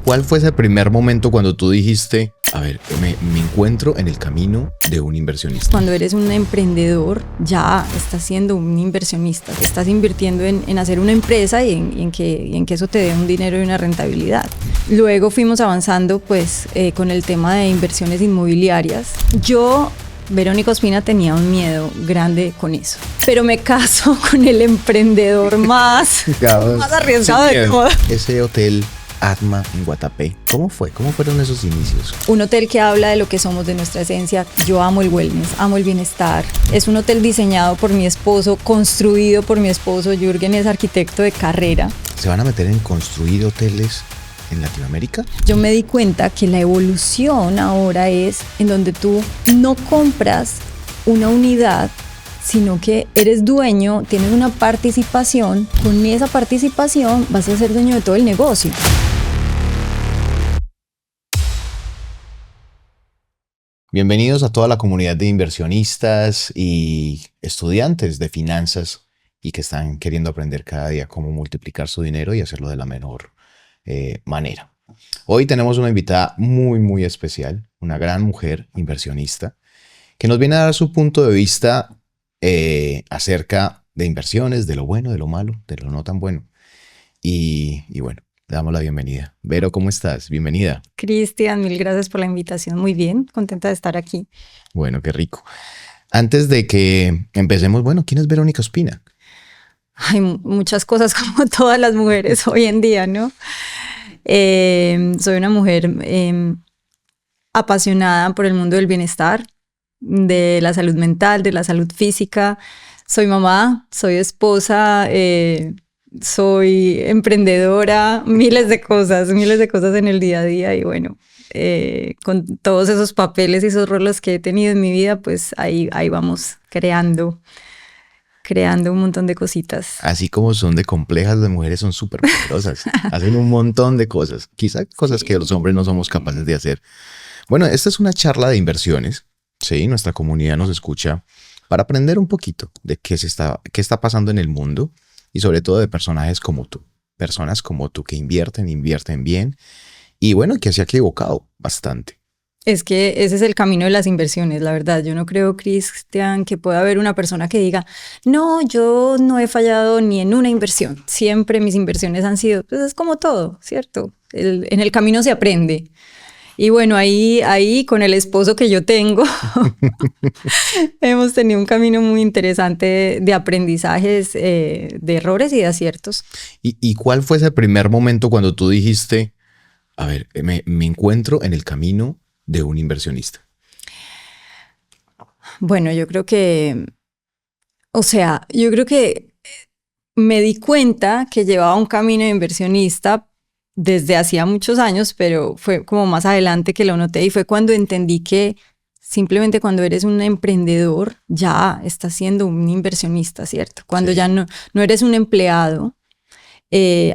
¿Cuál fue ese primer momento cuando tú dijiste, a ver, me encuentro en el camino de un inversionista? Cuando eres un emprendedor, ya estás siendo un inversionista. Estás invirtiendo en hacer una empresa y en que eso te dé un dinero y una rentabilidad. Luego fuimos avanzando pues con el tema de inversiones inmobiliarias. Verónica Ospina, tenía un miedo grande con eso. Pero me caso con el emprendedor más arriesgado de todos. Ese hotel Atma en Guatapé, ¿cómo fue? ¿Cómo fueron esos inicios? Un hotel que habla de lo que somos, de nuestra esencia. Yo amo el wellness, amo el bienestar. Es un hotel diseñado por mi esposo, construido por mi esposo. Jürgen es arquitecto de carrera. ¿Se van a meter en construir hoteles en Latinoamérica? Yo me di cuenta que la evolución ahora es en donde tú no compras una unidad, sino que eres dueño, tienes una participación. Con esa participación vas a ser dueño de todo el negocio. Bienvenidos a toda la comunidad de inversionistas y estudiantes de finanzas y que están queriendo aprender cada día cómo multiplicar su dinero y hacerlo de la mejor manera. Hoy tenemos una invitada muy especial, una gran mujer inversionista, que nos viene a dar su punto de vista acerca de inversiones, de lo bueno, de lo malo, de lo no tan bueno. Y bueno, le damos la bienvenida. Vero, ¿cómo estás? Bienvenida. Cristian, mil gracias por la invitación. Muy bien, contenta de estar aquí. Bueno, qué rico. Antes de que empecemos, bueno, ¿quién es Verónica Ospina? Hay muchas cosas como todas las mujeres hoy en día, ¿no? Soy una mujer apasionada por el mundo del bienestar, de la salud mental, de la salud física. Soy mamá, soy esposa, soy emprendedora, miles de cosas en el día a día. Y bueno, con todos esos papeles y esos roles que he tenido en mi vida, pues ahí vamos creando un montón de cositas. Así como son de complejas, las mujeres son súper poderosas. Hacen un montón de cosas. Quizá cosas que los hombres no somos capaces de hacer. Bueno, esta es una charla de inversiones. Sí, nuestra comunidad nos escucha para aprender un poquito de qué está pasando en el mundo y sobre todo de personajes como tú. Personas como tú que invierten bien y bueno, que se ha equivocado bastante. Es que ese es el camino de las inversiones, la verdad. Yo no creo, Cristian, que pueda haber una persona que diga, no, yo no he fallado ni en una inversión. Siempre mis inversiones han sido, pues es como todo, ¿cierto? En el camino se aprende. Y bueno, ahí con el esposo que yo tengo, hemos tenido un camino muy interesante de aprendizajes, de errores y de aciertos. ¿Y cuál fue ese primer momento cuando tú dijiste, a ver, me encuentro en el camino de un inversionista? Bueno, yo creo que me di cuenta que llevaba un camino de inversionista desde hacía muchos años, pero fue como más adelante que lo noté y fue cuando entendí que simplemente cuando eres un emprendedor ya estás siendo un inversionista, ¿cierto? Cuando ya no eres un empleado,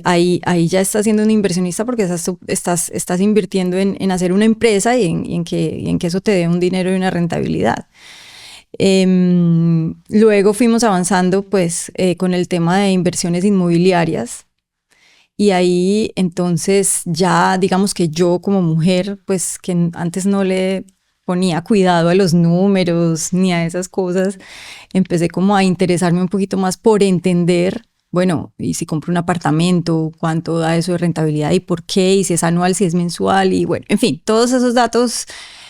ahí ya estás siendo un inversionista porque estás invirtiendo en hacer una empresa y en que eso te dé un dinero y una rentabilidad. Luego fuimos avanzando pues con el tema de inversiones inmobiliarias y ahí entonces ya digamos que yo como mujer pues que antes no le ponía cuidado a los números ni a esas cosas, empecé como a interesarme un poquito más por entender, bueno, y si compro un apartamento, cuánto da eso de rentabilidad y por qué, y si es anual, si es mensual, y bueno, en fin, todos esos datos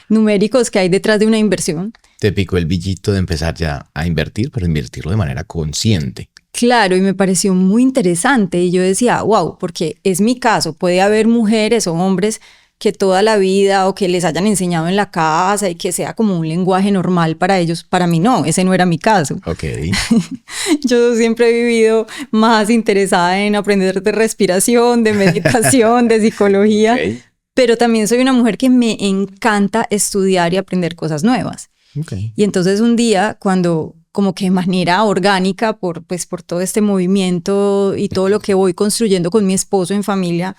numéricos que hay detrás de una inversión. Te picó el billito de empezar ya a invertir, pero invertirlo de manera consciente. Claro, y me pareció muy interesante y yo decía, wow, porque es mi caso, puede haber mujeres o hombres que toda la vida o que les hayan enseñado en la casa y que sea como un lenguaje normal para ellos. Para mí no, ese no era mi caso. Okay. Yo siempre he vivido más interesada en aprender de respiración, de meditación, de psicología, okay. Pero también soy una mujer que me encanta estudiar y aprender cosas nuevas. Okay. Y entonces un día cuando como que de manera orgánica por todo este movimiento y todo lo que voy construyendo con mi esposo en familia,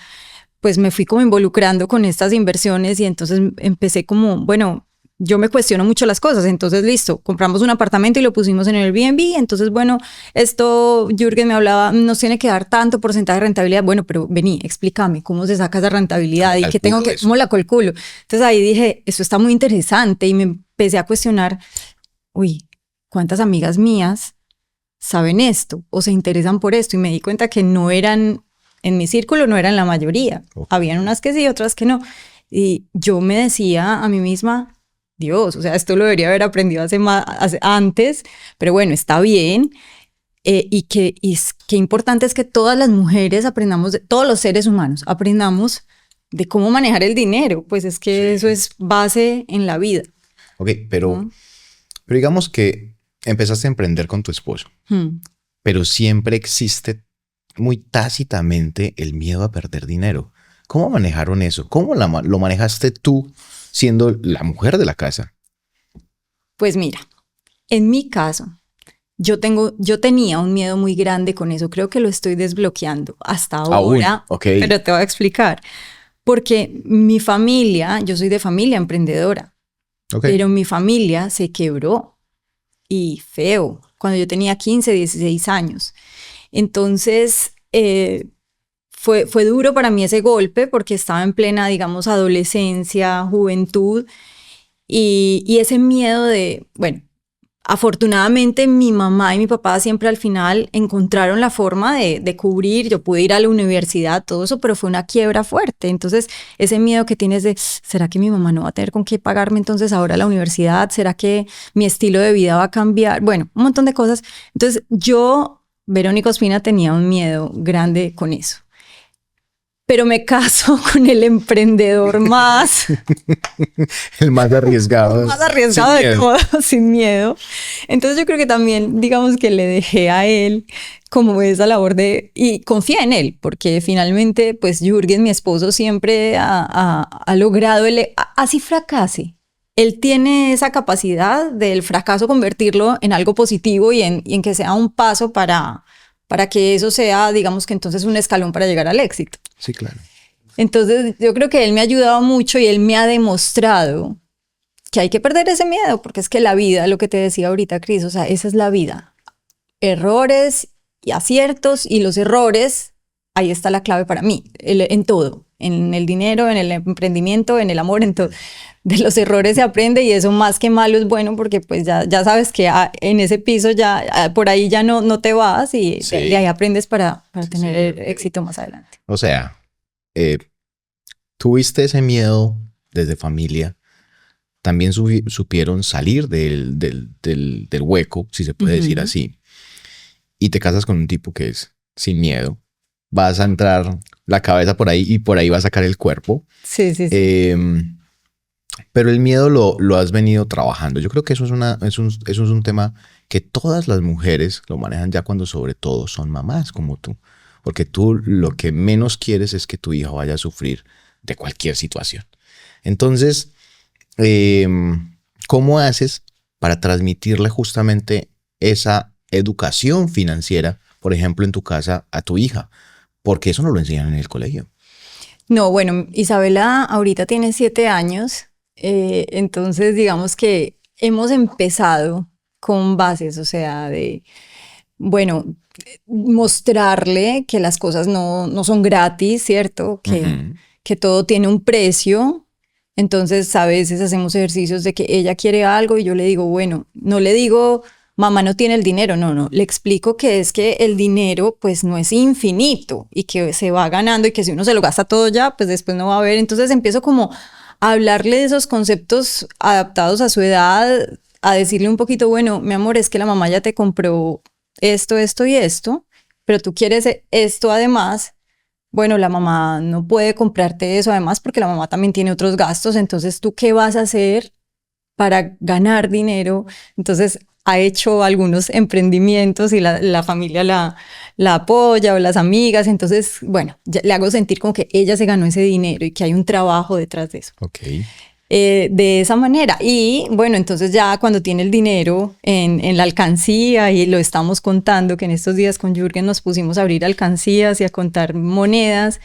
pues me fui como involucrando con estas inversiones y entonces empecé como, bueno, yo me cuestiono mucho las cosas, entonces listo, compramos un apartamento y lo pusimos en el Airbnb, entonces bueno, esto Jürgen me hablaba, nos tiene que dar tanto porcentaje de rentabilidad, bueno, pero vení, explícame cómo se saca esa rentabilidad y qué tengo que, cómo la calculo. Entonces ahí dije, esto está muy interesante y me empecé a cuestionar, uy, ¿cuántas amigas mías saben esto o se interesan por esto? Y me di cuenta que no eran, en mi círculo no eran la mayoría, habían unas que sí, otras que no. Y yo me decía a mí misma, Dios, o sea, esto lo debería haber aprendido antes, pero bueno, está bien. Y qué importante es que todas las mujeres aprendamos, todos los seres humanos aprendamos de cómo manejar el dinero, pues es que eso es base en la vida. Ok, pero digamos que empezaste a emprender con tu esposo, pero siempre existe muy tácitamente el miedo a perder dinero. ¿Cómo manejaron eso? ¿Cómo lo manejaste tú siendo la mujer de la casa? Pues mira, en mi caso, yo tenía un miedo muy grande con eso. Creo que lo estoy desbloqueando hasta ahora, okay. Pero te voy a explicar. Porque mi familia, yo soy de familia emprendedora, pero mi familia se quebró y feo cuando yo tenía 15, 16 años. Entonces, fue duro para mí ese golpe porque estaba en plena, digamos, adolescencia, juventud y ese miedo de, bueno, afortunadamente mi mamá y mi papá siempre al final encontraron la forma de cubrir, yo pude ir a la universidad, todo eso, pero fue una quiebra fuerte. Entonces ese miedo que tienes de, ¿será que mi mamá no va a tener con qué pagarme entonces ahora la universidad? ¿Será que mi estilo de vida va a cambiar? Bueno, un montón de cosas. Entonces yo, Verónica Ospina, tenía un miedo grande con eso. Pero me caso con el emprendedor más... el más arriesgado. El más arriesgado de todos, sin miedo. Entonces yo creo que también, digamos que le dejé a él como esa labor de... Y confía en él, porque finalmente, pues Jürgen, mi esposo, siempre ha logrado, así fracase. Él tiene esa capacidad del fracaso convertirlo en algo positivo y en que sea un paso para que eso sea, digamos que entonces un escalón para llegar al éxito. Sí, claro. Entonces yo creo que él me ha ayudado mucho y él me ha demostrado que hay que perder ese miedo, porque es que la vida, lo que te decía ahorita, Cris, o sea, esa es la vida. Errores y aciertos, y los errores, ahí está la clave para mí, en todo, en el dinero, en el emprendimiento, en el amor, en todo. De los errores se aprende y eso más que malo es bueno porque pues ya sabes que en ese piso ya por ahí ya no te vas y de ahí aprendes para tener éxito más adelante. O sea, tuviste ese miedo desde familia, también supieron salir del hueco, si se puede decir así, y te casas con un tipo que es sin miedo, vas a entrar la cabeza por ahí y por ahí va a sacar el cuerpo. Sí. Pero el miedo lo has venido trabajando. Yo creo que eso es un tema que todas las mujeres lo manejan ya cuando sobre todo son mamás como tú. Porque tú lo que menos quieres es que tu hija vaya a sufrir de cualquier situación. Entonces, ¿cómo haces para transmitirle justamente esa educación financiera, por ejemplo, en tu casa a tu hija? Porque eso no lo enseñan en el colegio. No, bueno, Isabela ahorita tiene 7 años. Entonces, digamos que hemos empezado con bases, o sea, de, bueno, mostrarle que las cosas no son gratis, ¿cierto? Que todo tiene un precio. Entonces, a veces hacemos ejercicios de que ella quiere algo y yo le digo, bueno, no le digo, mamá no tiene el dinero, no, le explico que es que el dinero pues no es infinito y que se va ganando y que si uno se lo gasta todo ya, pues después no va a haber. Entonces empiezo como hablarle de esos conceptos adaptados a su edad, a decirle un poquito, bueno, mi amor, es que la mamá ya te compró esto y esto, pero tú quieres esto además. Bueno, la mamá no puede comprarte eso además porque la mamá también tiene otros gastos, entonces ¿tú qué vas a hacer para ganar dinero? Entonces ha hecho algunos emprendimientos y la familia la apoya o las amigas, entonces, bueno, le hago sentir como que ella se ganó ese dinero y que hay un trabajo detrás de eso. Okay. De esa manera. Y bueno, entonces ya cuando tiene el dinero en la alcancía y lo estamos contando, que en estos días con Jürgen nos pusimos a abrir alcancías y a contar monedas,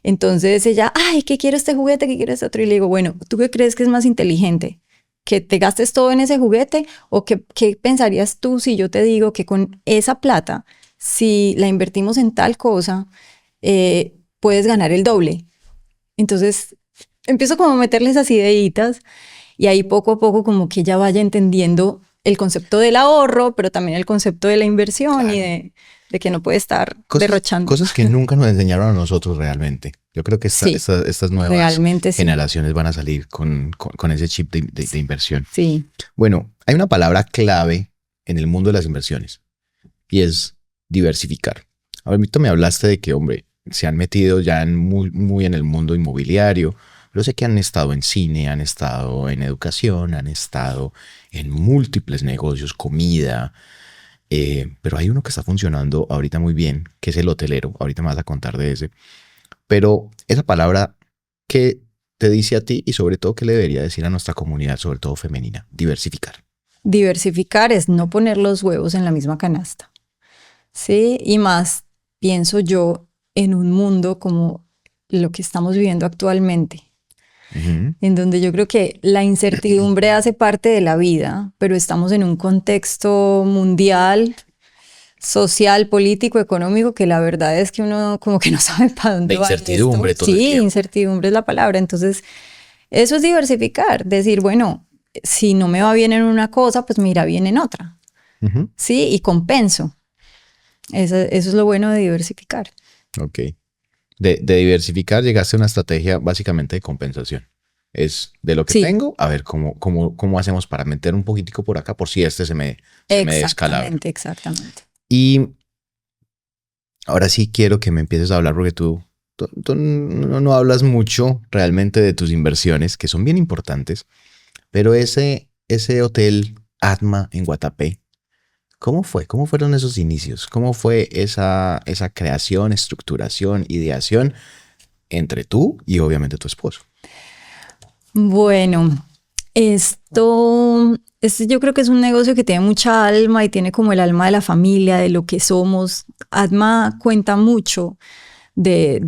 entonces ella, ay, ¿qué quiero este juguete? ¿Qué quiero este otro? Y le digo, bueno, ¿tú qué crees que es más inteligente? que te gastes todo en ese juguete? ¿O qué pensarías tú si yo te digo que con esa plata, si la invertimos en tal cosa, puedes ganar el doble? Entonces empiezo como a meterle esas ideitas y ahí poco a poco como que ella vaya entendiendo el concepto del ahorro, pero también el concepto de la inversión, claro, y de que no puede estar derrochando. Cosas que nunca nos enseñaron a nosotros realmente. Yo creo que estas nuevas generaciones van a salir con ese chip de inversión. Sí. Bueno, hay una palabra clave en el mundo de las inversiones y es diversificar. Ahorita me hablaste de que, hombre, se han metido ya muy en el mundo inmobiliario, pero sé que han estado en cine, han estado en educación, han estado en múltiples negocios, comida, pero hay uno que está funcionando ahorita muy bien, que es el hotelero. Ahorita me vas a contar de ese. Pero esa palabra, ¿qué te dice a ti y sobre todo qué le debería decir a nuestra comunidad, sobre todo femenina? Diversificar. Diversificar es no poner los huevos en la misma canasta. Sí, y más pienso yo en un mundo como lo que estamos viviendo actualmente, en donde yo creo que la incertidumbre hace parte de la vida, pero estamos en un contexto mundial, social, político, económico, que la verdad es que uno como que no sabe para dónde va. De incertidumbre todo el tiempo. Sí, incertidumbre es la palabra. Entonces, eso es diversificar, decir, bueno, si no me va bien en una cosa, pues me irá bien en otra. Sí, y compenso. Eso es lo bueno de diversificar. Ok. De diversificar llegaste a una estrategia básicamente de compensación. Es de lo que tengo, a ver cómo hacemos para meter un poquitico por acá por si se me descalabra. Exactamente. Y ahora sí quiero que me empieces a hablar porque tú no hablas mucho realmente de tus inversiones, que son bien importantes, pero ese hotel Atma en Guatapé, ¿cómo fue? ¿Cómo fueron esos inicios? ¿Cómo fue esa creación, estructuración, ideación entre tú y obviamente tu esposo? Bueno, esto yo creo que es un negocio que tiene mucha alma y tiene como el alma de la familia, de lo que somos. Atma cuenta mucho de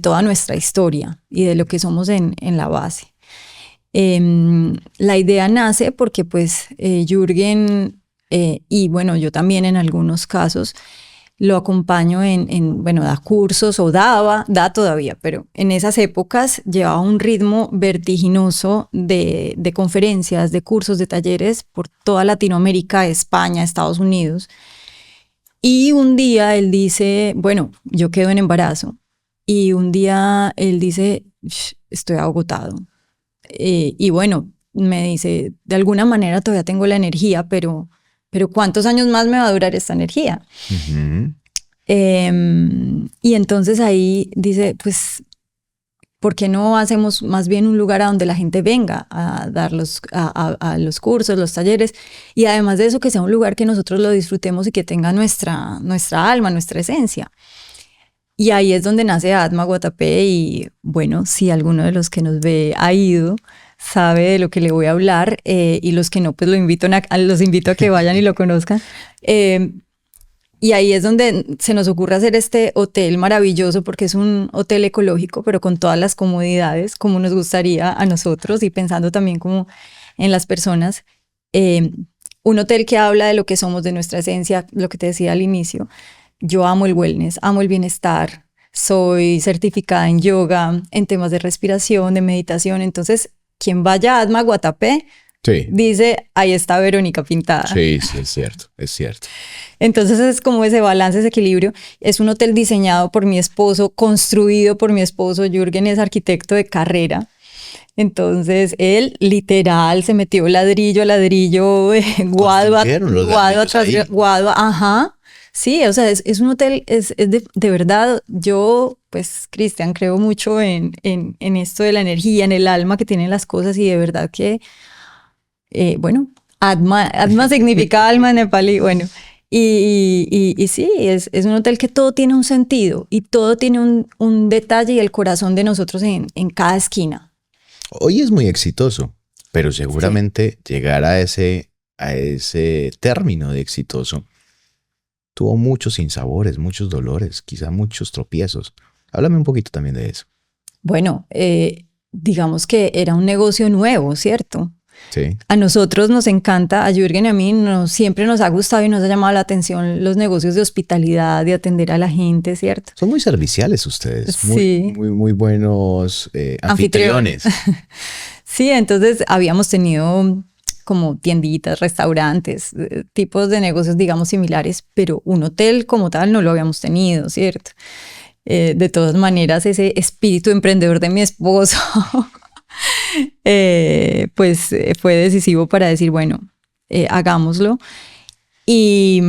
toda nuestra historia y de lo que somos en la base. La idea nace porque pues Jürgen y bueno, yo también en algunos casos lo acompaño bueno, da cursos o da todavía, pero en esas épocas llevaba un ritmo vertiginoso de conferencias, de cursos, de talleres por toda Latinoamérica, España, Estados Unidos. Y un día él dice, bueno, yo quedo en embarazo. Y un día él dice, estoy agotado. Y bueno, me dice, de alguna manera todavía tengo la energía, pero ¿cuántos años más me va a durar esta energía? Y entonces ahí dice, pues, ¿por qué no hacemos más bien un lugar a donde la gente venga a dar a los cursos, los talleres? Y además de eso, que sea un lugar que nosotros lo disfrutemos y que tenga nuestra alma, nuestra esencia. Y ahí es donde nace Atma Guatapé y bueno, si alguno de los que nos ve ha ido, sabe de lo que le voy a hablar y los que no, pues los invito a que vayan y lo conozcan. Y ahí es donde se nos ocurre hacer este hotel maravilloso porque es un hotel ecológico, pero con todas las comodidades como nos gustaría a nosotros y pensando también como en las personas. Un hotel que habla de lo que somos, de nuestra esencia, lo que te decía al inicio. Yo amo el wellness, amo el bienestar, soy certificada en yoga, en temas de respiración, de meditación. Entonces, quien vaya a Atma Guatapé, dice, ahí está Verónica pintada. Sí, es cierto, es cierto. Entonces es como ese balance, ese equilibrio. Es un hotel diseñado por mi esposo, construido por mi esposo. Jürgen es arquitecto de carrera. Entonces él literal se metió ladrillo a ladrillo, guado tras guado, ajá. Sí, o sea, es un hotel, es de verdad, yo, pues, Cristian, creo mucho en esto de la energía, en el alma que tienen las cosas y de verdad que, bueno, Atma significa alma en nepalí, bueno, y sí, es un hotel que todo tiene un sentido y todo tiene un detalle y el corazón de nosotros en cada esquina. Hoy es muy exitoso, pero seguramente llegar a ese término de exitoso tuvo muchos sinsabores, muchos dolores, quizá muchos tropiezos. Háblame un poquito también de eso. Bueno, digamos que era un negocio nuevo, ¿cierto? Sí. A nosotros nos encanta, a Jürgen y a mí, siempre nos ha gustado y nos ha llamado la atención los negocios de hospitalidad, de atender a la gente, ¿cierto? Son muy serviciales ustedes, Sí. muy buenos anfitriones. Sí, entonces habíamos tenido como tienditas, restaurantes, tipos de negocios, digamos, similares, pero un hotel como tal no lo habíamos tenido, ¿cierto? De todas maneras, ese espíritu emprendedor de mi esposo, fue decisivo para decir, bueno, hagámoslo. Y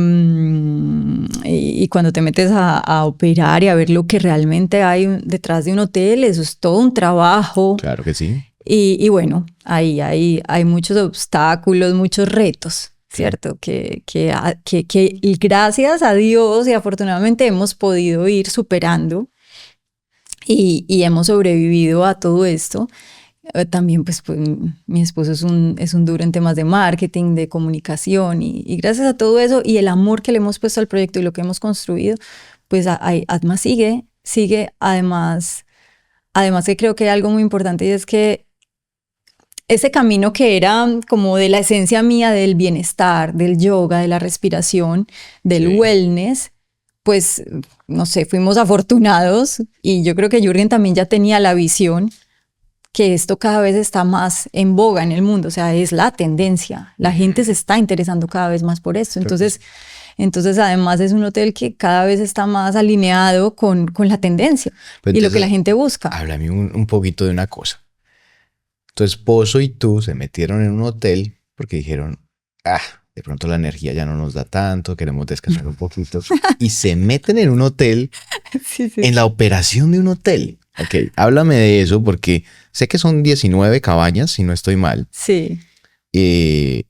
cuando te metes a operar y a ver lo que realmente hay detrás de un hotel, eso es todo un trabajo. Claro que sí. Y bueno, ahí hay muchos obstáculos, muchos retos, ¿cierto? Que gracias a Dios y afortunadamente hemos podido ir superando y hemos sobrevivido a todo esto. También pues mi esposo es un duro en temas de marketing, de comunicación y gracias a todo eso y el amor que le hemos puesto al proyecto y lo que hemos construido, pues Atma sigue además que creo que hay algo muy importante y es que ese camino que era como de la esencia mía del bienestar, del yoga, de la respiración, del wellness, pues no sé, fuimos afortunados y yo creo que Jürgen también ya tenía la visión que esto cada vez está más en boga en el mundo, o sea, es la tendencia. La gente se está interesando cada vez más por esto. Entonces además es un hotel que cada vez está más alineado con la tendencia y lo que la gente busca. Háblame un poquito de una cosa. Tu esposo y tú se metieron en un hotel porque dijeron, de pronto la energía ya no nos da tanto, queremos descansar un poquito. Y se meten en un hotel, sí. En la operación de un hotel. Ok, háblame de eso porque sé que son 19 cabañas, si no estoy mal. Sí. Y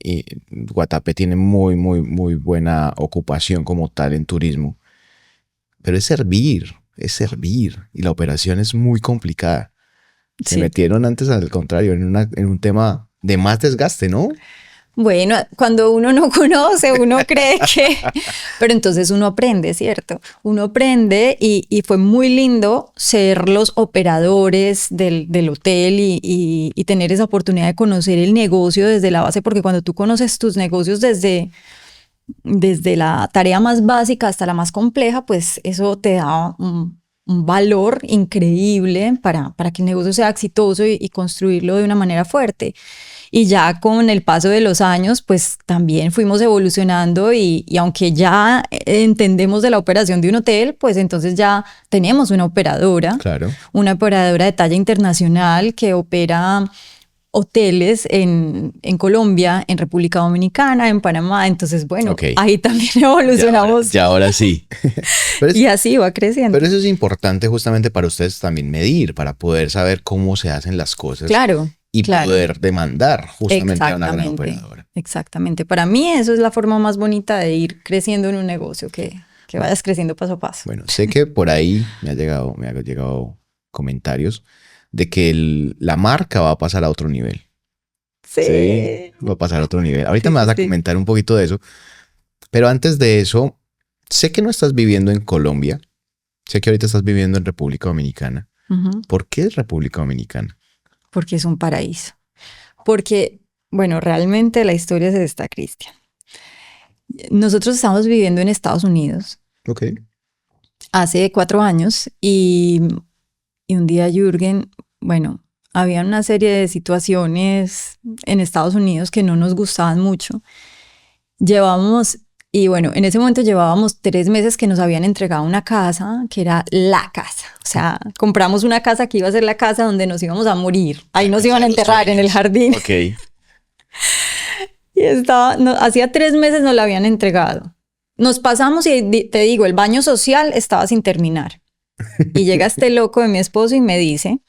Guatapé tiene muy buena ocupación como tal en turismo. Pero es servir. Y la operación es muy complicada. Se metieron antes, al contrario, en un tema de más desgaste, ¿no? Bueno, cuando uno no conoce, uno cree que... Pero entonces uno aprende, ¿cierto? Uno aprende y fue muy lindo ser los operadores del hotel y tener esa oportunidad de conocer el negocio desde la base, porque cuando tú conoces tus negocios desde la tarea más básica hasta la más compleja, pues eso te da un valor increíble para que el negocio sea exitoso y construirlo de una manera fuerte. Y ya con el paso de los años, pues también fuimos evolucionando y aunque ya entendemos de la operación de un hotel, pues entonces ya tenemos una operadora de talla internacional que opera hoteles en Colombia, en República Dominicana, en Panamá. Entonces, bueno, ahí también evolucionamos. Ya ahora sí. Y así va creciendo. Pero eso es importante justamente para ustedes también medir, para poder saber cómo se hacen las cosas. Claro. Y poder demandar justamente a una gran operadora. Exactamente. Para mí eso es la forma más bonita de ir creciendo en un negocio, que vayas creciendo paso a paso. Bueno, sé que por ahí me han llegado comentarios de que la marca va a pasar a otro nivel. Sí. Va a pasar a otro nivel. Ahorita me vas a comentar un poquito de eso. Pero antes de eso, sé que no estás viviendo en Colombia. Sé que ahorita estás viviendo en República Dominicana. ¿Por qué República Dominicana? Porque es un paraíso. Porque, bueno, realmente la historia es esta, Cristian. Nosotros estamos viviendo en Estados Unidos. Hace 4 años y un día Jürgen, bueno, había una serie de situaciones en Estados Unidos que no nos gustaban mucho. Y bueno, en ese momento llevábamos 3 meses que nos habían entregado una casa, que era la casa. O sea, compramos una casa que iba a ser la casa donde nos íbamos a morir. Ahí nos iban a enterrar en el jardín. Y hacía 3 meses nos la habían entregado. Nos pasamos y te digo, el baño social estaba sin terminar. Y llega este loco de mi esposo y me dice,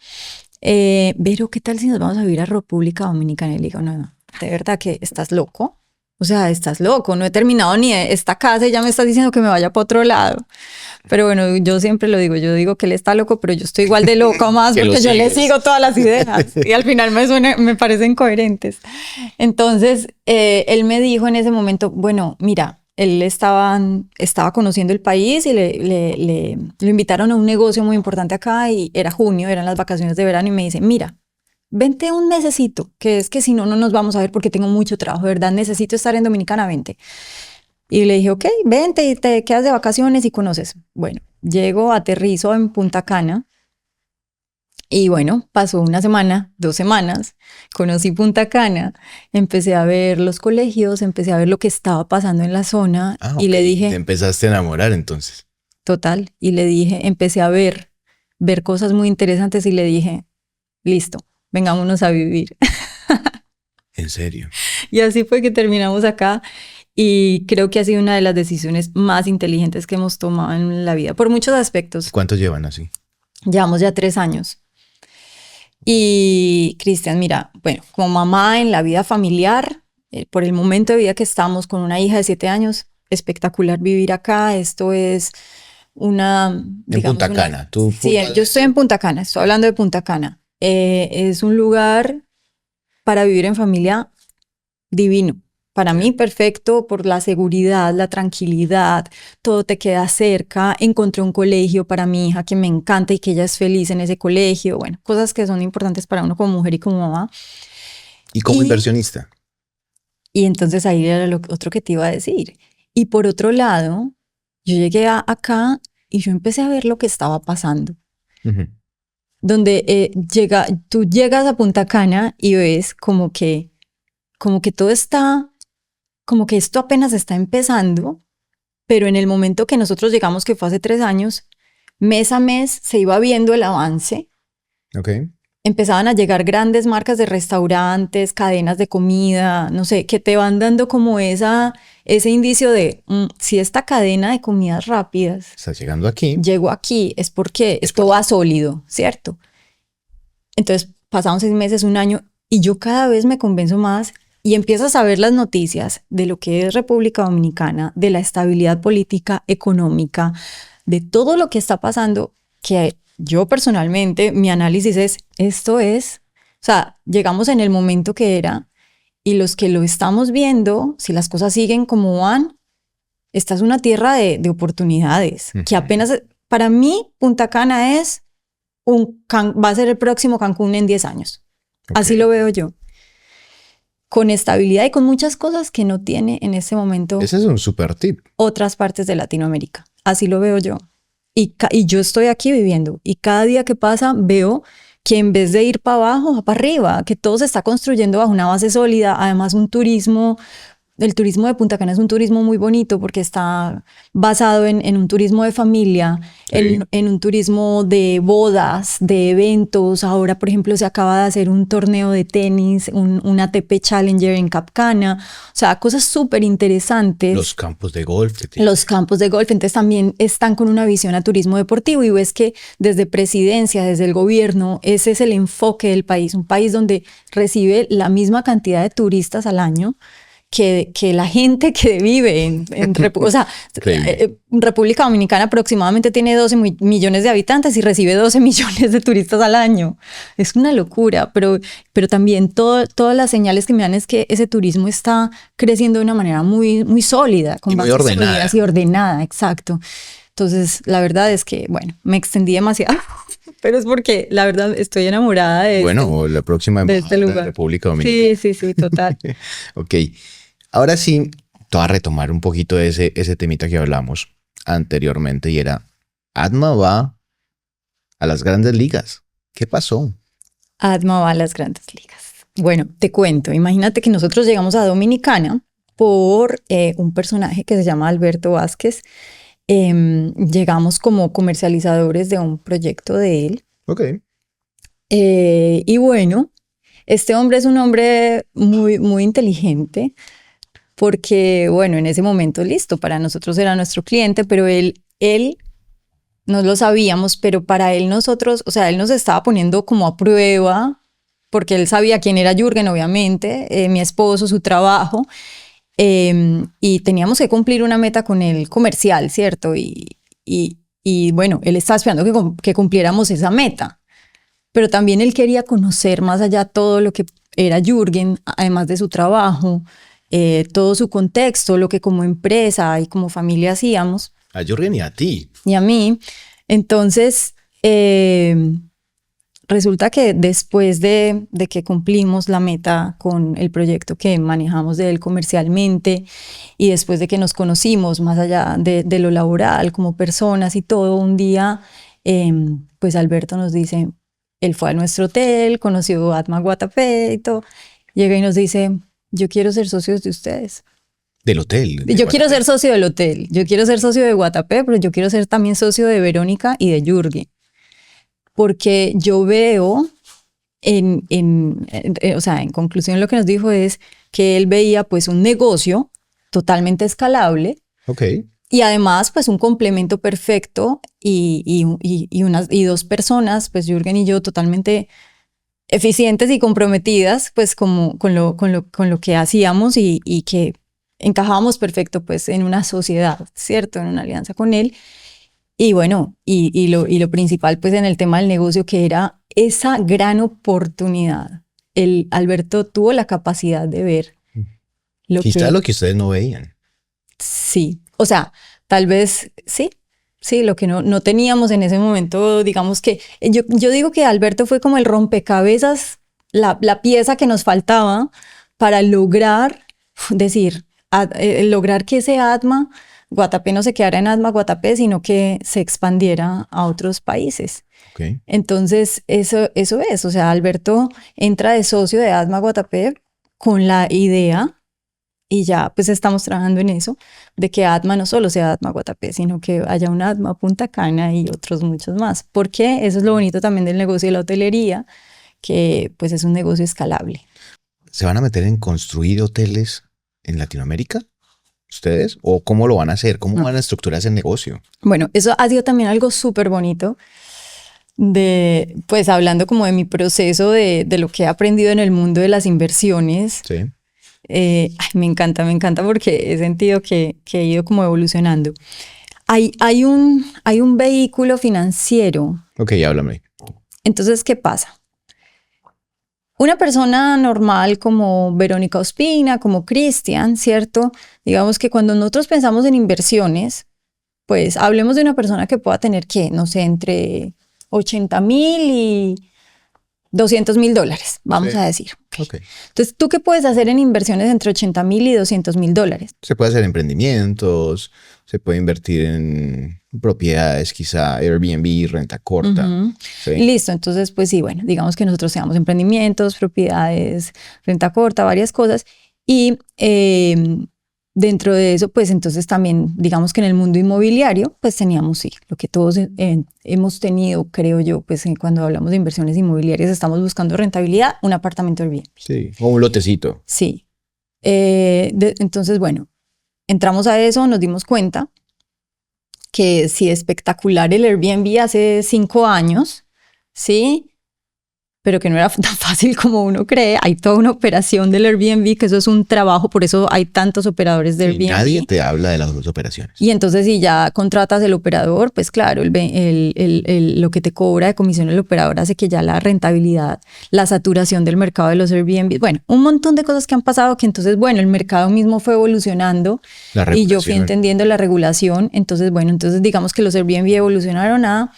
Vero, ¿qué tal si nos vamos a vivir a República Dominicana? Y le digo, no, ¿de verdad que estás loco? O sea, estás loco, no he terminado ni esta casa y ya me estás diciendo que me vaya para otro lado. Pero bueno, yo siempre lo digo, yo digo que él está loco, pero yo estoy igual de loco más porque yo le sigo todas las ideas y al final me parecen coherentes. Entonces, él me dijo en ese momento, bueno, mira, él estaba conociendo el país y lo invitaron a un negocio muy importante acá y era junio, eran las vacaciones de verano y me dice, mira, vente un mesecito, que es que si no, no nos vamos a ver porque tengo mucho trabajo, de verdad, necesito estar en Dominicana, vente. Y le dije, ok, vente y te quedas de vacaciones y conoces. Bueno, llego, aterrizo en Punta Cana y bueno, pasó una semana, 2 semanas, conocí Punta Cana, empecé a ver los colegios, empecé a ver lo que estaba pasando en la zona y Ok. le Te dije, empezaste a enamorar entonces. total, y le dije, empecé a ver cosas muy interesantes y le dije, listo, vengámonos a vivir. En serio. Y así fue que terminamos acá y creo que ha sido una de las decisiones más inteligentes que hemos tomado en la vida, por muchos aspectos. ¿Cuánto llevan así? Llevamos ya 3 años. Y Cristian, mira, bueno, como mamá en la vida familiar, por el momento de vida que estamos con una hija de 7 años, espectacular vivir acá. Esto es una, En digamos, Punta Cana. ¿Tú sí, yo estoy en Punta Cana, estoy hablando de Punta Cana. Es un lugar para vivir en familia divino. Para mí, perfecto por la seguridad, la tranquilidad, todo te queda cerca. Encontré un colegio para mi hija que me encanta y que ella es feliz en ese colegio. Bueno, cosas que son importantes para uno como mujer y como mamá. ¿Y como Y- inversionista? Y entonces ahí era lo otro que te iba a decir. Y por otro lado, yo llegué acá y yo empecé a ver lo que estaba pasando. Ujú. Donde tú llegas a Punta Cana y ves como que todo está, como que esto apenas está empezando, pero en el momento que nosotros llegamos, que fue hace 3 años, mes a mes se iba viendo el avance. Ok. Empezaban a llegar grandes marcas de restaurantes, cadenas de comida, no sé, que te van dando como ese indicio de si esta cadena de comidas rápidas Estás llegando aquí. llegó aquí, es porque esto va sólido, ¿cierto? Entonces pasaron 6 meses, un año, y yo cada vez me convenzo más y empiezas a ver las noticias de lo que es República Dominicana, de la estabilidad política, económica, de todo lo que está pasando, que yo personalmente, mi análisis es, o sea, llegamos en el momento que era y los que lo estamos viendo, si las cosas siguen como van, esta es una tierra de oportunidades, que Ujú. apenas, para mí, Punta Cana es va a ser el próximo Cancún en 10 años. Ok. Así lo veo yo. Con estabilidad y con muchas cosas que no tiene en este momento Ese es un super tip. otras partes de Latinoamérica. Así lo veo yo. Y yo estoy aquí viviendo y cada día que pasa veo que en vez de ir para abajo, va para arriba, que todo se está construyendo bajo una base sólida, además el turismo de Punta Cana es un turismo muy bonito porque está basado en un turismo de familia, Sí. en un turismo de bodas, de eventos. Ahora, por ejemplo, se acaba de hacer un torneo de tenis, un ATP Challenger en Cap Cana. O sea, cosas súper interesantes. Los campos de golf que tienen. Los campos de golf, entonces también están con una visión a turismo deportivo y ves que desde presidencia, desde el gobierno, ese es el enfoque del país, un país donde recibe la misma cantidad de turistas al año que la gente que vive o sea, República Dominicana aproximadamente tiene 12 millones de habitantes y recibe 12 millones de turistas al año. Es una locura, pero también todas las señales que me dan es que ese turismo está creciendo de una manera muy, muy sólida, con Y muy bases ordenada. sólidas y ordenada, exacto. Entonces, la verdad es que, bueno, me extendí demasiado, pero es porque la verdad estoy enamorada de Bueno, la próxima de este embajada de lugar. República Dominicana. Sí, total. Ok. Ahora sí, te voy a retomar un poquito de ese temita que hablamos anteriormente y era, Adma va a las grandes ligas. ¿Qué pasó? Adma va a las grandes ligas. Bueno, te cuento, imagínate que nosotros llegamos a Dominicana por un personaje que se llama Alberto Vázquez. Llegamos como comercializadores de un proyecto de él. Ok. Y bueno, este hombre es un hombre muy, muy inteligente porque, bueno, en ese momento, listo, para nosotros era nuestro cliente, pero él no lo sabíamos, pero para él nosotros, o sea, él nos estaba poniendo como a prueba, porque él sabía quién era Jürgen, obviamente, mi esposo, su trabajo, y teníamos que cumplir una meta con el comercial, ¿cierto? Y bueno, él estaba esperando que cumpliéramos esa meta, pero también él quería conocer más allá todo lo que era Jürgen, además de su trabajo, todo su contexto, lo que como empresa y como familia hacíamos. A Jürgen y a ti. Y a mí. Entonces, resulta que después de que cumplimos la meta con el proyecto que manejamos de él comercialmente y después de que nos conocimos más allá de lo laboral como personas y todo, un día pues Alberto nos dice, él fue a nuestro hotel, conoció a Atma Guatapé y todo, llega y nos dice, yo quiero ser socio de ustedes. Del hotel. Yo quiero ser socio del hotel, yo quiero ser socio de Guatapé, pero yo quiero ser también socio de Verónica y de Jürgen. Porque yo veo, o sea, en conclusión lo que nos dijo es que él veía pues un negocio totalmente escalable. Ok. Y además pues un complemento perfecto y dos personas, pues Jürgen y yo totalmente eficientes y comprometidas pues como con lo que hacíamos y que encajábamos perfecto pues en una sociedad, ¿cierto? En una alianza con él. Y bueno, y lo principal pues en el tema del negocio, que era esa gran oportunidad. Alberto tuvo la capacidad de ver Quizá lo que ustedes no veían. Sí, o sea, tal vez sí, lo que no teníamos en ese momento, digamos que yo digo que Alberto fue como el rompecabezas, la pieza que nos faltaba para lograr lograr que ese Atma Guatapé no se quedara en Atma Guatapé, sino que se expandiera a otros países. Okay. Entonces, eso es, o sea, Alberto entra de socio de Atma Guatapé con la idea, y ya pues estamos trabajando en eso, de que Atma no solo sea Atma Guatapé, sino que haya un Atma Punta Cana y otros muchos más. Porque eso es lo bonito también del negocio de la hotelería, que pues es un negocio escalable. ¿Se van a meter en construir hoteles en Latinoamérica? ¿Ustedes? ¿O cómo lo van a hacer? ¿Cómo van a estructurar ese negocio? Bueno, eso ha sido también algo súper bonito pues hablando como de mi proceso de lo que he aprendido en el mundo de las inversiones. Sí. Me encanta porque he sentido que he ido como evolucionando. Hay un vehículo financiero. Ok, háblame. Entonces, ¿qué pasa? Una persona normal como Verónica Ospina, como Cristian, ¿cierto? Digamos que cuando nosotros pensamos en inversiones, pues hablemos de una persona que pueda tener, ¿qué? No sé, entre 80,000 y $200,000, vamos a decir. Okay. Entonces, ¿tú qué puedes hacer en inversiones entre 80,000 y $200,000? Se puede hacer emprendimientos, se puede invertir en propiedades, quizá Airbnb, renta corta. Sí. Listo, entonces pues sí, bueno, digamos que nosotros seamos emprendimientos, propiedades, renta corta, varias cosas. Y dentro de eso, pues entonces también, digamos que en el mundo inmobiliario, pues teníamos, sí, lo que todos hemos tenido, creo yo, pues cuando hablamos de inversiones inmobiliarias, estamos buscando rentabilidad, un apartamento Airbnb. Sí, o un lotecito. Sí. Entonces, bueno, entramos a eso, nos dimos cuenta que sí, espectacular el Airbnb hace 5 años, ¿sí? Pero que no era tan fácil como uno cree. Hay toda una operación del Airbnb, que eso es un trabajo, por eso hay tantos operadores de Airbnb. Nadie te habla de las dos operaciones. Y entonces si ya contratas el operador, pues claro, lo que te cobra de comisión el operador hace que ya la rentabilidad, la saturación del mercado de los Airbnb, bueno, un montón de cosas que han pasado que entonces, bueno, el mercado mismo fue evolucionando y yo fui entendiendo la regulación. Entonces, bueno, entonces digamos que los Airbnb evolucionaron a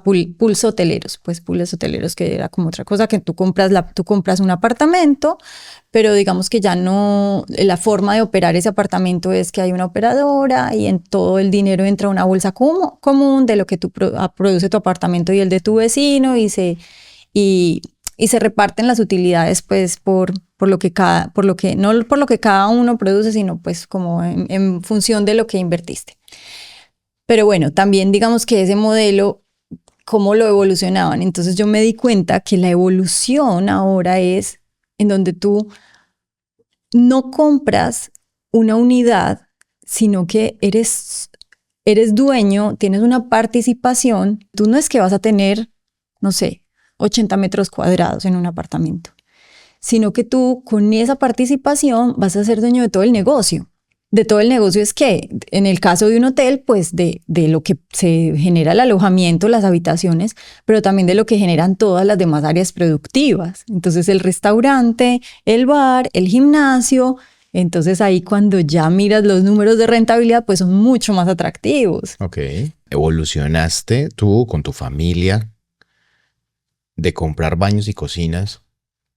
pools hoteleros, pues pools hoteleros, que era como otra cosa, que tú compras un apartamento, pero digamos que ya no, la forma de operar ese apartamento es que hay una operadora y en todo el dinero entra una bolsa común de lo que tú produce tu apartamento y el de tu vecino y se reparten las utilidades pues no por lo que cada uno produce, sino pues como en función de lo que invertiste. Pero bueno, también digamos que ese modelo, cómo lo evolucionaban. Entonces yo me di cuenta que la evolución ahora es en donde tú no compras una unidad, sino que eres dueño, tienes una participación. Tú no es que vas a tener, no sé, 80 metros cuadrados en un apartamento, sino que tú con esa participación vas a ser dueño de todo el negocio. De todo el negocio es que, en el caso de un hotel, pues de lo que se genera el alojamiento, las habitaciones, pero también de lo que generan todas las demás áreas productivas. Entonces el restaurante, el bar, el gimnasio Entonces ahí cuando ya miras los números de rentabilidad, pues son mucho más atractivos. Ok. Evolucionaste tú con tu familia de comprar baños y cocinas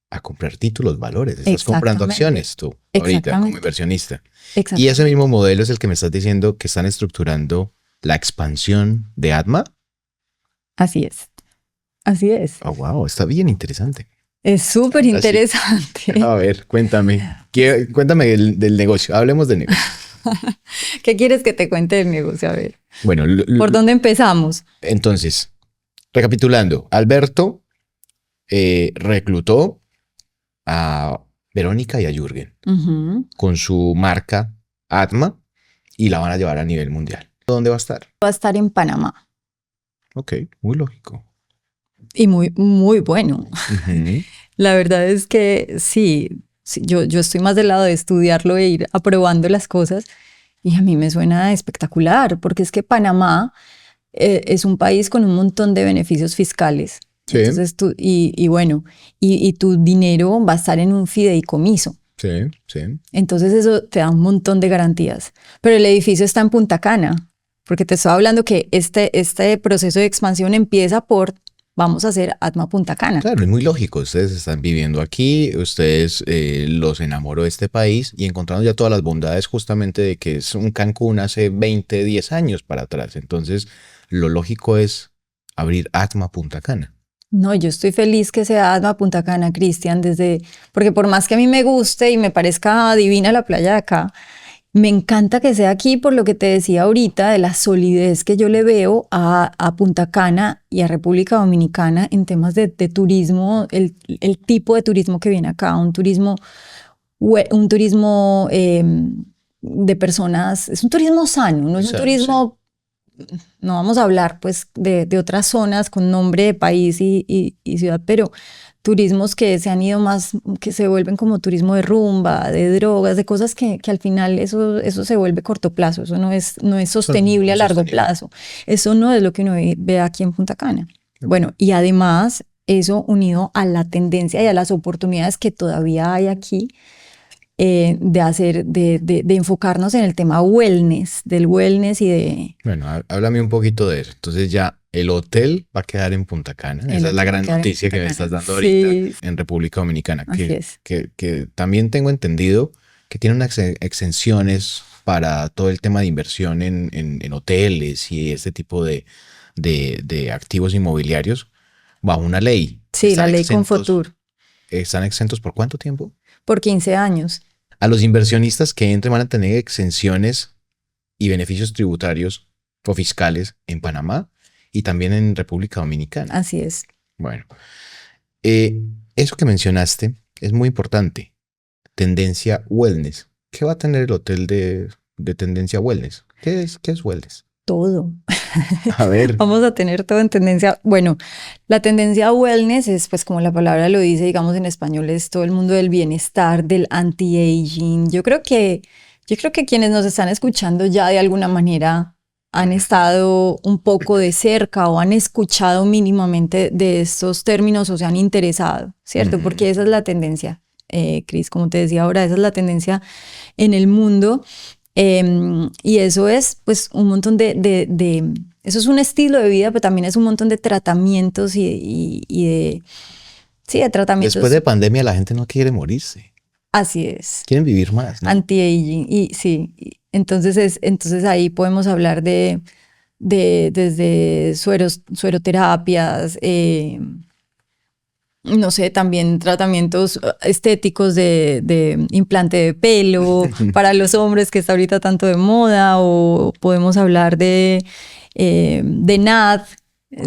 a comprar títulos, valores. Estás comprando Exactamente. acciones tú, ahorita, como Exactamente. inversionista. Y ese Exactamente. mismo modelo es el que me estás diciendo que están estructurando la expansión de Atma. Así es. Así es. Oh, wow, está bien interesante. Es súper Ahora sí. interesante. A ver, cuéntame. Cuéntame del negocio. Hablemos del negocio. ¿Qué quieres que te cuente del negocio? A ver, Bueno, ¿por dónde empezamos? entonces, recapitulando, Alberto reclutó a Verónica y a Jürgen Ujú. con su marca Atma y la van a llevar a nivel mundial. ¿Dónde va a estar? Va a estar en Panamá Ok, muy lógico. y muy, muy bueno. Ujú. La verdad es que sí, sí, yo estoy más del lado de estudiarlo e ir aprobando las cosas y a mí me suena espectacular porque es que Panamá es un país con un montón de beneficios fiscales. Sí, Entonces y bueno, y tu dinero va a estar en un fideicomiso. sí, sí. Entonces eso te da un montón de garantías. Pero el edificio está en Punta Cana, porque te estoy hablando que este proceso de expansión empieza por, vamos a hacer Atma Punta Cana. Claro, es muy lógico. Ustedes están viviendo aquí, ustedes los enamoró de este país y encontraron ya todas las bondades justamente de que es un Cancún hace 20, 10 años para atrás. Entonces, lo lógico es abrir Atma Punta Cana. No, yo estoy feliz que sea Atma Punta Cana, Cristian, porque por más que a mí me guste y me parezca divina la playa de acá, me encanta que sea aquí por lo que te decía ahorita de la solidez que yo le veo a Punta Cana y a República Dominicana en temas de turismo, el tipo de turismo que viene acá, un turismo de personas, es un turismo sano, no es un Sí. turismo, no vamos a hablar pues de otras zonas con nombre de país y ciudad, pero turismos que se han ido más, que se vuelven como turismo de rumba, de drogas, de cosas que al final eso se vuelve corto plazo, eso no es sostenible a largo plazo, eso no es lo que uno ve aquí en Punta Cana. Bueno, y además eso unido a la tendencia y a las oportunidades que todavía hay aquí de enfocarnos en el tema wellness, del wellness y de... Bueno, háblame un poquito de eso. Entonces ya el hotel va a quedar en Punta Cana. Esa es la gran noticia que me estás dando ahorita Sí, en República Dominicana. así es. Que también tengo entendido que tiene unas exenciones para todo el tema de inversión en hoteles y este tipo de activos inmobiliarios bajo una ley. Sí, la ley Confotur. ¿Están exentos por cuánto tiempo? Por 15 años. A los inversionistas que entren van a tener exenciones y beneficios tributarios o fiscales en Panamá y también en República Dominicana. Así es. Bueno, eso que mencionaste es muy importante. Tendencia Wellness. ¿Qué va a tener el hotel de Tendencia Wellness? ¿Qué es Wellness? Todo. A ver. Vamos a tener todo en tendencia. Bueno, la tendencia wellness es, pues como la palabra lo dice, digamos en español, es todo el mundo del bienestar, del anti-aging. Yo creo que quienes nos están escuchando ya de alguna manera han estado un poco de cerca o han escuchado mínimamente de estos términos o se han interesado, ¿cierto? Porque esa es la tendencia, Cris, como te decía ahora, esa es la tendencia en el mundo. Y eso es pues un montón eso es un estilo de vida, pero también es un montón de tratamientos sí, de tratamientos. Después de pandemia la gente no quiere morirse. Así es. Quieren vivir más, ¿no? Anti-aging. Y sí, entonces ahí podemos hablar desde sueroterapias, no sé, también tratamientos estéticos de implante de pelo para los hombres que está ahorita tanto de moda, o podemos hablar de NAD,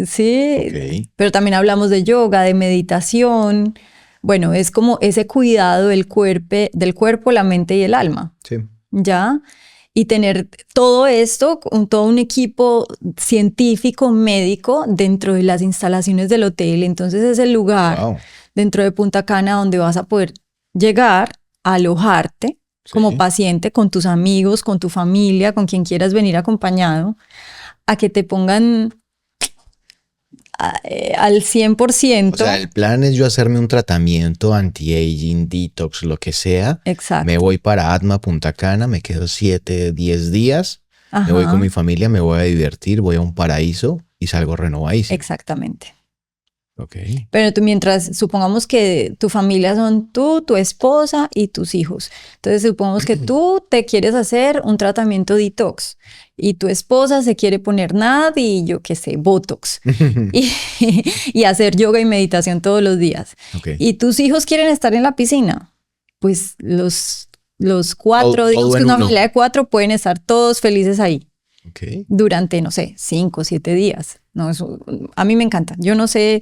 ¿sí? Okay. Pero también hablamos de yoga, de meditación. Bueno, es como ese cuidado del cuerpo, la mente y el alma. Sí. ¿Ya? Y tener todo esto, todo un equipo científico, médico, dentro de las instalaciones del hotel. Entonces es el lugar dentro de Punta Cana donde vas a poder llegar a alojarte como paciente con tus amigos, con tu familia, con quien quieras venir acompañado, a que te pongan al 100%. O sea, el plan es yo hacerme un tratamiento anti-aging, detox, lo que sea. Exacto. Me voy para Atma, Punta Cana, me quedo 7, 10 días. Me voy con Ajá, mi familia, me voy a divertir, voy a un paraíso y salgo renovadísimo. exactamente. Ok. Pero tú mientras, supongamos que tu familia son tú, tu esposa y tus hijos. Entonces supongamos que tú te quieres hacer un tratamiento detox y tu esposa se quiere poner NAD y yo qué sé, Botox. Y, y hacer yoga y meditación todos los días. Ok. Y tus hijos quieren estar en la piscina. Pues los cuatro, Todo digamos que en una uno. familia de 4 pueden estar todos felices ahí Ok. durante, no sé, 5 o 7 días. No, eso, a mí me encanta. Yo no sé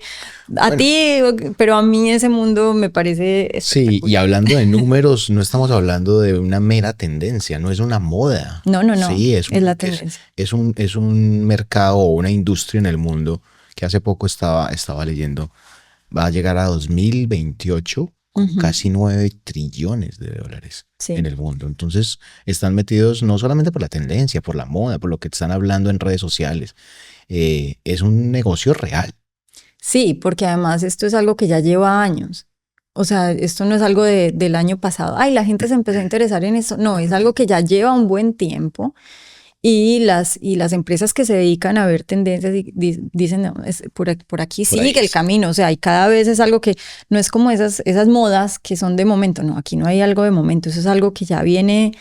a Bueno, ti, pero a mí ese mundo me parece sí, y espectacular. hablando de números, no estamos hablando de una mera tendencia, no es una moda. No, no, no, Sí, es la tendencia. es un mercado o una industria en el mundo que hace poco estaba leyendo. Va a llegar a 2028 con Ujú, casi 9 trillones de dólares en sí. el mundo. Entonces, están metidos no solamente por la tendencia, por la moda, por lo que están hablando en redes sociales. Es un negocio real. Sí, porque además esto es algo que ya lleva años. O sea, esto no es algo del año pasado. Ay, la gente se empezó a interesar en eso. No, es algo que ya lleva un buen tiempo. Y las empresas que se dedican a ver tendencias dicen, no, por aquí Por ahí sigue el es. camino. O sea, y cada vez es algo que no es como esas modas que son de momento. No, aquí no hay algo de momento. Eso es algo que ya viene,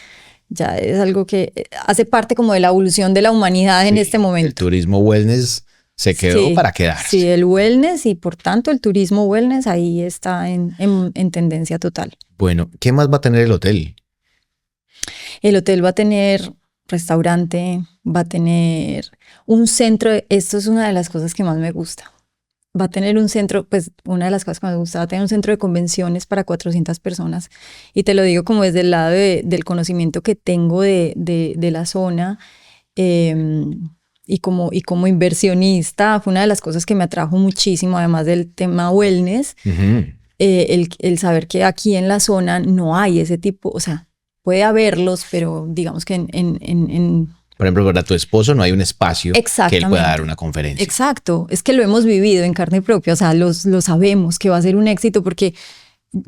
ya es algo que hace parte como de la evolución de la humanidad en este Sí, el momento. turismo wellness se quedó Sí, para sí, quedarse. el wellness y por tanto el turismo wellness ahí está en tendencia total. Bueno, ¿qué más va a tener el hotel? El hotel va a tener restaurante, va a tener un centro, esto es una de las cosas que más me gusta. Va a tener un centro, pues una de las cosas que más me gusta, va a tener un centro de convenciones para 400 personas. Y te lo digo como desde el lado del conocimiento que tengo de la zona. eh, y como inversionista, fue una de las cosas que me atrajo muchísimo, además del tema wellness, Ujú. el saber que aquí en la zona no hay ese tipo, o sea, puede haberlos, pero digamos que Por ejemplo, para tu esposo no hay un espacio que él pueda dar exactamente. una conferencia. Exacto, es que lo hemos vivido en carne propia, o sea, lo sabemos que va a ser un éxito porque